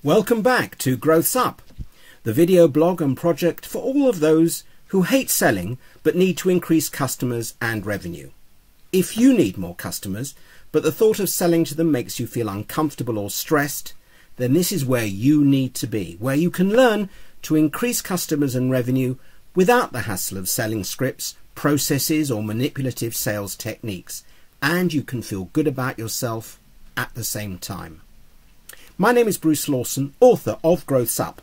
Welcome back to Growth's Up, the video blog and project for all of those who hate selling but need to increase customers and revenue. If you need more customers, but the thought of selling to them makes you feel uncomfortable or stressed, then this is where you need to be, where you can learn to increase customers and revenue without the hassle of selling scripts, processes or manipulative sales techniques, and you can feel good about yourself at the same time. My name is Bruce Lawson, author of Growth's Up,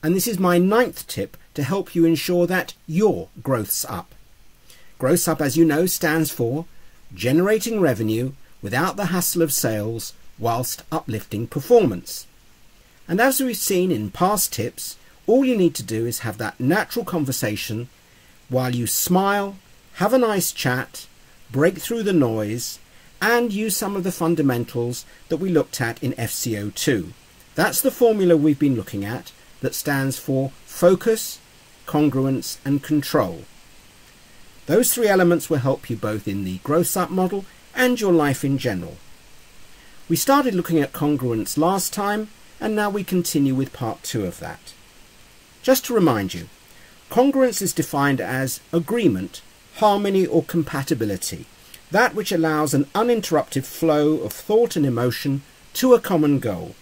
and this is my 9th tip to help you ensure that your growth's up. Growth's Up, as you know, stands for generating revenue without the hassle of sales whilst uplifting performance. And as we've seen in past tips, all you need to do is have that natural conversation while you smile, have a nice chat, break through the noise, and use some of the fundamentals that we looked at in FCO2. That's the formula we've been looking at that stands for focus, congruence and control. Those 3 elements will help you both in the Growth's Up model and your life in general. We started looking at congruence last time, and now we continue with part 2 of that. Just to remind you, congruence is defined as agreement, harmony or compatibility. That which allows an uninterrupted flow of thought and emotion to a common goal.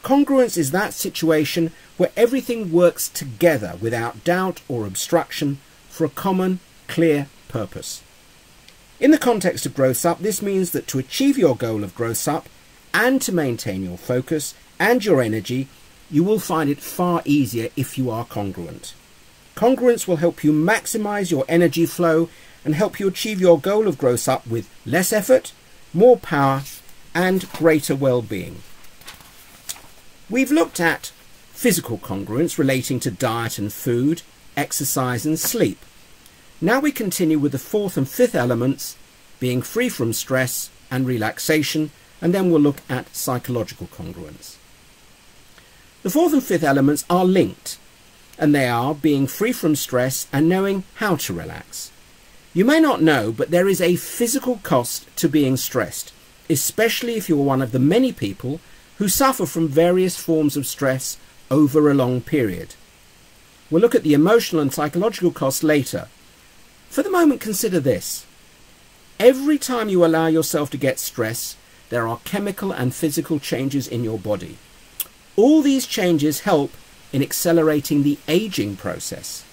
Congruence is that situation where everything works together without doubt or obstruction for a common, clear purpose. In the context of Growth's Up, this means that to achieve your goal of Growth's Up and to maintain your focus and your energy, you will find it far easier if you are congruent. Congruence will help you maximize your energy flow and help you achieve your goal of Growth's Up with less effort, more power and greater well-being. We've looked at physical congruence relating to diet and food, exercise and sleep. Now we continue with the 4th and 5th elements, being free from stress and relaxation, and then we'll look at psychological congruence. The 4th and 5th elements are linked, and they are being free from stress and knowing how to relax. You may not know, but there is a physical cost to being stressed, especially if you're one of the many people who suffer from various forms of stress over a long period. We'll look at the emotional and psychological costs later. For the moment, consider this. Every time you allow yourself to get stressed, there are chemical and physical changes in your body. All these changes help in accelerating the aging process.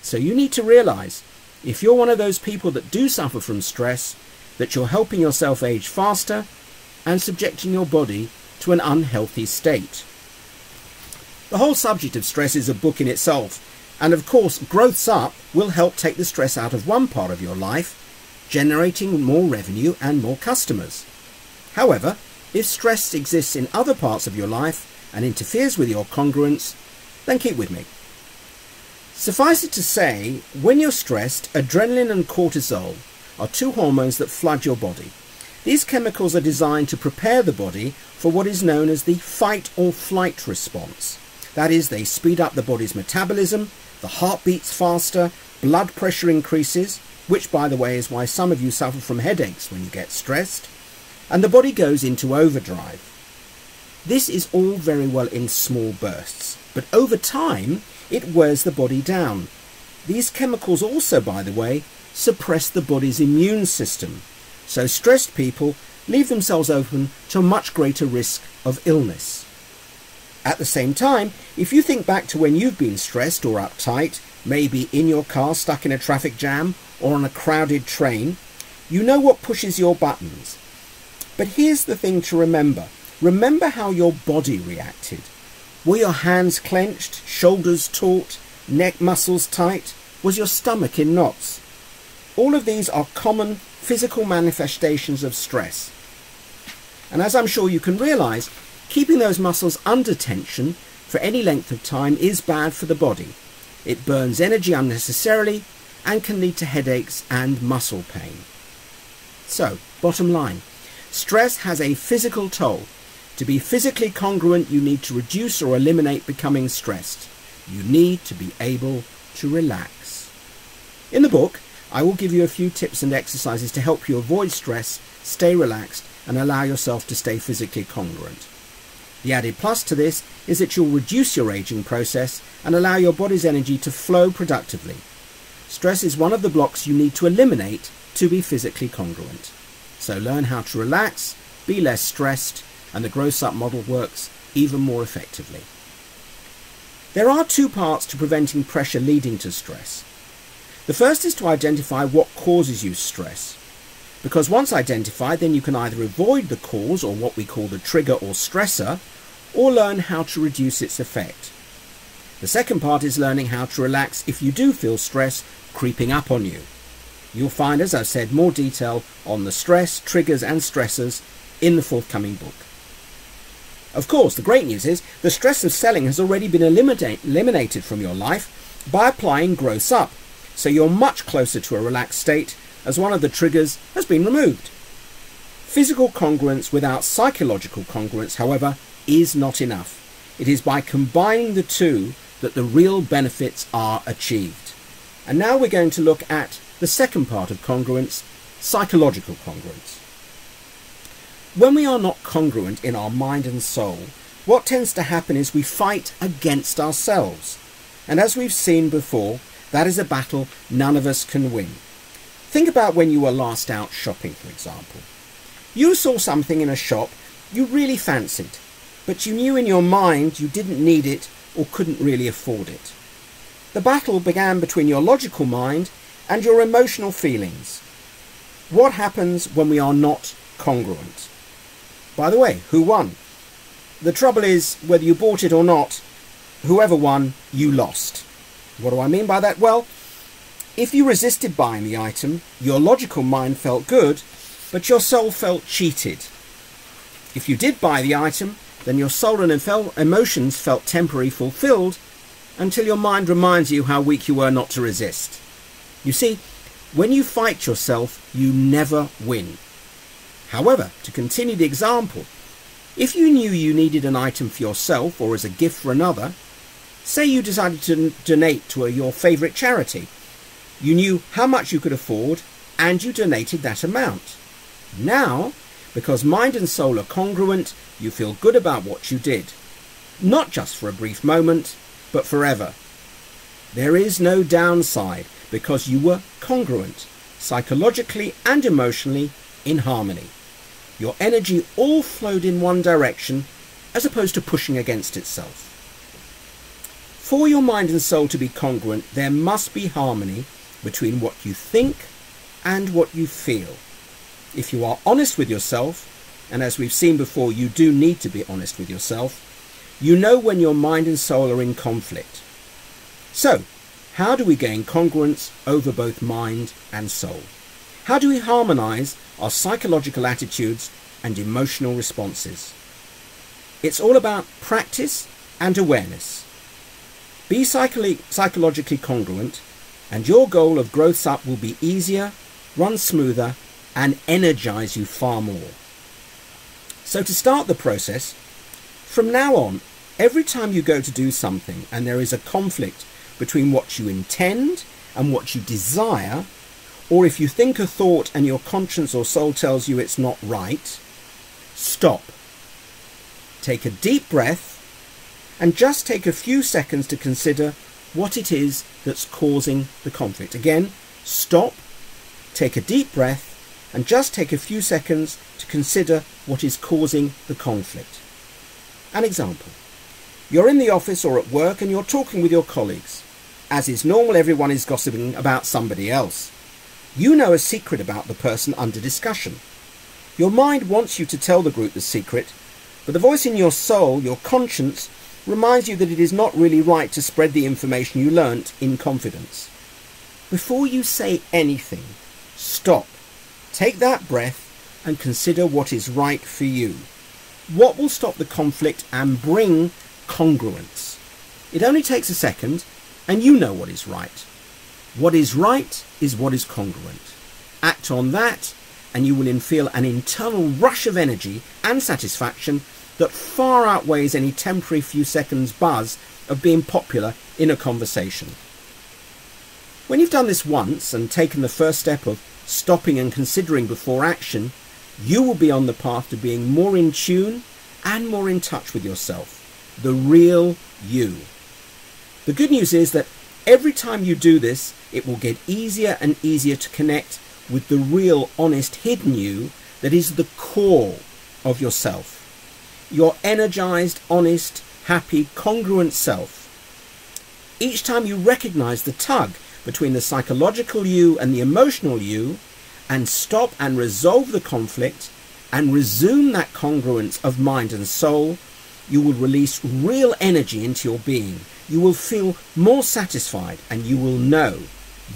So you need to realize, if you're one of those people that do suffer from stress, that you're helping yourself age faster and subjecting your body to an unhealthy state. The whole subject of stress is a book in itself, and of course Growth's Up will help take the stress out of one part of your life, generating more revenue and more customers. However, if stress exists in other parts of your life and interferes with your congruence, then keep with me. Suffice it to say, when you're stressed, adrenaline and cortisol are 2 hormones that flood your body. These chemicals are designed to prepare the body for what is known as the fight or flight response. That is, they speed up the body's metabolism, the heart beats faster, blood pressure increases, which by the way is why some of you suffer from headaches when you get stressed, and the body goes into overdrive. This is all very well in small bursts, but over time it wears the body down. These chemicals also, by the way, suppress the body's immune system. So stressed people leave themselves open to a much greater risk of illness. At the same time, if you think back to when you've been stressed or uptight, maybe in your car stuck in a traffic jam or on a crowded train, you know what pushes your buttons. But here's the thing to remember. Remember how your body reacted. Were your hands clenched, shoulders taut, neck muscles tight? Was your stomach in knots? All of these are common physical manifestations of stress. And as I'm sure you can realise, keeping those muscles under tension for any length of time is bad for the body. It burns energy unnecessarily and can lead to headaches and muscle pain. So, bottom line, stress has a physical toll. To be physically congruent, you need to reduce or eliminate becoming stressed. You need to be able to relax. In the book, I will give you a few tips and exercises to help you avoid stress, stay relaxed, and allow yourself to stay physically congruent. The added plus to this is that you'll reduce your aging process and allow your body's energy to flow productively. Stress is one of the blocks you need to eliminate to be physically congruent. So learn how to relax, be less stressed, and the G.R.O.W.T.H.S model works even more effectively. There are two parts to preventing pressure leading to stress. The first is to identify what causes you stress. Because once identified, then you can either avoid the cause, or what we call the trigger or stressor, or learn how to reduce its effect. The second part is learning how to relax if you do feel stress creeping up on you. You'll find, as I've said, more detail on the stress, triggers and stressors in the forthcoming book. Of course, the great news is the stress of selling has already been eliminated from your life by applying G.R.O.W.T.H.S, so you're much closer to a relaxed state as one of the triggers has been removed. Physical congruence without psychological congruence, however, is not enough. It is by combining the two that the real benefits are achieved. And now we're going to look at the second part of congruence, psychological congruence. When we are not congruent in our mind and soul, what tends to happen is we fight against ourselves. And as we've seen before, that is a battle none of us can win. Think about when you were last out shopping, for example. You saw something in a shop you really fancied, but you knew in your mind you didn't need it or couldn't really afford it. The battle began between your logical mind and your emotional feelings. What happens when we are not congruent? By the way, who won? The trouble is, whether you bought it or not, whoever won, you lost. What do I mean by that? Well, if you resisted buying the item, your logical mind felt good, but your soul felt cheated. If you did buy the item, then your soul and emotions felt temporarily fulfilled until your mind reminds you how weak you were not to resist. You see, when you fight yourself, you never win. However, to continue the example, if you knew you needed an item for yourself or as a gift for another, say you decided to donate to your favourite charity, you knew how much you could afford and you donated that amount. Now, because mind and soul are congruent, you feel good about what you did. Not just for a brief moment, but forever. There is no downside because you were congruent, psychologically and emotionally in harmony. Your energy all flowed in one direction as opposed to pushing against itself. For your mind and soul to be congruent, there must be harmony between what you think and what you feel. If you are honest with yourself, and as we've seen before, you do need to be honest with yourself, you know when your mind and soul are in conflict. So, how do we gain congruence over both mind and soul? How do we harmonize our psychological attitudes and emotional responses? It's all about practice and awareness. Be psychologically congruent, and your goal of G.R.O.W.T.H.S will be easier, run smoother, and energize you far more. So to start the process, from now on, every time you go to do something and there is a conflict between what you intend and what you desire, or if you think a thought and your conscience or soul tells you it's not right, stop. Take a deep breath and just take a few seconds to consider what it is that's causing the conflict. Again, stop, take a deep breath, and just take a few seconds to consider what is causing the conflict. An example. You're in the office or at work and you're talking with your colleagues. As is normal, everyone is gossiping about somebody else. You know a secret about the person under discussion. Your mind wants you to tell the group the secret, but the voice in your soul, your conscience, reminds you that it is not really right to spread the information you learnt in confidence. Before you say anything, stop. Take that breath and consider what is right for you. What will stop the conflict and bring congruence? It only takes a second, and you know what is right. What is right is what is congruent. Act on that, and you will feel an internal rush of energy and satisfaction that far outweighs any temporary few seconds buzz of being popular in a conversation. When you've done this once and taken the first step of stopping and considering before action, you will be on the path to being more in tune and more in touch with yourself, the real you. The good news is that every time you do this, it will get easier and easier to connect with the real, honest, hidden you that is the core of yourself. Your energized, honest, happy, congruent self. Each time you recognize the tug between the psychological you and the emotional you, and stop and resolve the conflict and resume that congruence of mind and soul, you will release real energy into your being. You will feel more satisfied and you will know,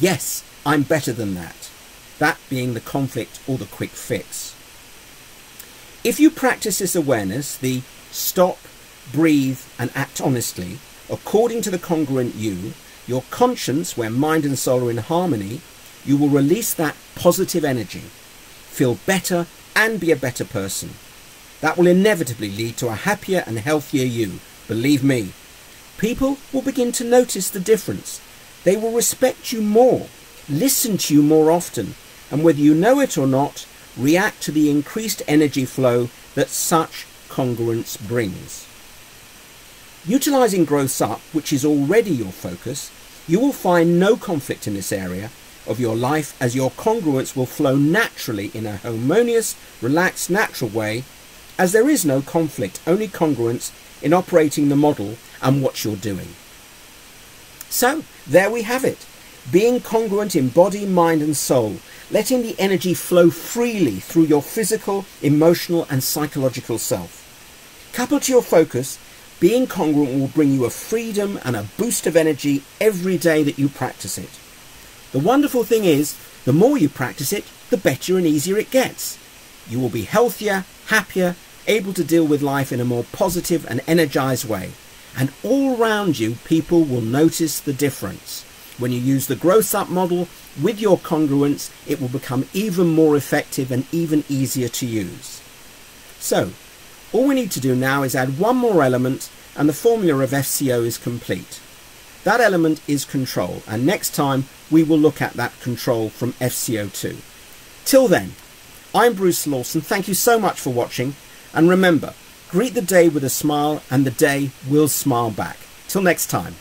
yes, I'm better than that. That being the conflict or the quick fix. If you practice this awareness, the stop, breathe and act honestly, according to the congruent you, your conscience, where mind and soul are in harmony, you will release that positive energy, feel better and be a better person. That will inevitably lead to a happier and healthier you, believe me. People will begin to notice the difference. They will respect you more, listen to you more often, and whether you know it or not, react to the increased energy flow that such congruence brings. Utilizing Growth-Up, which is already your focus, you will find no conflict in this area of your life, as your congruence will flow naturally in a harmonious, relaxed, natural way, as there is no conflict, only congruence in operating the model and what you're doing. So there we have it, being congruent in body, mind and soul, letting the energy flow freely through your physical, emotional and psychological self. Coupled to your focus, being congruent will bring you a freedom and a boost of energy every day that you practice it. The wonderful thing is, the more you practice it, the better and easier it gets. You will be healthier, happier, able to deal with life in a more positive and energized way. And all around you, people will notice the difference. When you use the Growth-Up model with your congruence, it will become even more effective and even easier to use. So, all we need to do now is add one more element and the formula of FCO is complete. That element is control, and next time we will look at that control from FCO2. Till then, I'm Bruce Lawson. Thank you so much for watching, and remember, greet the day with a smile and the day will smile back. Till next time.